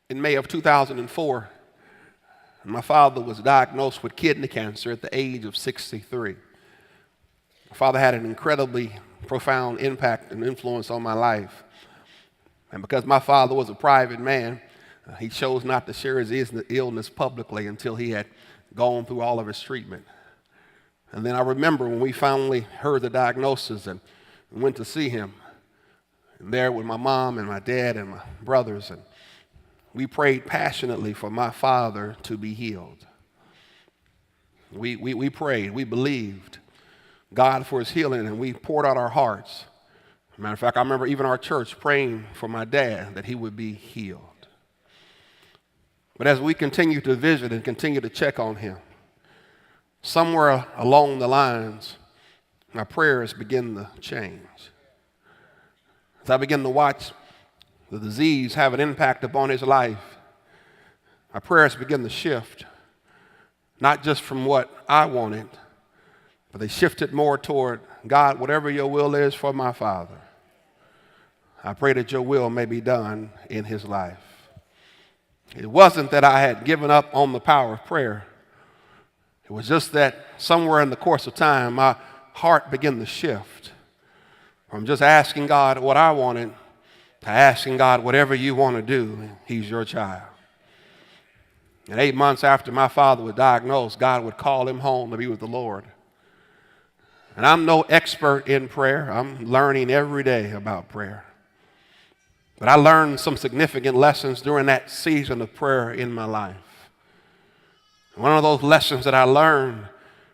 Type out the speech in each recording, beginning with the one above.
in May of 2004, my father was diagnosed with kidney cancer at the age of 63. My father had an incredibly profound impact and influence on my life. And because my father was a private man, he chose not to share his illness publicly until he had gone through all of his treatment. And then I remember when we finally heard the diagnosis and went to see him, and there with my mom and my dad and my brothers, and we prayed passionately for my father to be healed. We prayed, we believed God for his healing, and we poured out our hearts. As a matter of fact, I remember even our church praying for my dad that he would be healed. But as we continued to visit and continue to check on him, somewhere along the lines, my prayers began to change. As I began to watch the disease have an impact upon his life, my prayers began to shift, not just from what I wanted, but they shifted more toward, God, whatever your will is for my father, I pray that your will may be done in his life. It wasn't that I had given up on the power of prayer. It was just that somewhere in the course of time, my heart began to shift from just asking God what I wanted to asking God, whatever you want to do, he's your child. And 8 months after my father was diagnosed, God would call him home to be with the Lord. And I'm no expert in prayer. I'm learning every day about prayer. But I learned some significant lessons during that season of prayer in my life. One of those lessons that I learned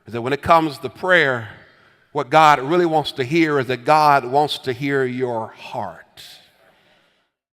is that when it comes to prayer, what God really wants to hear is that God wants to hear your heart.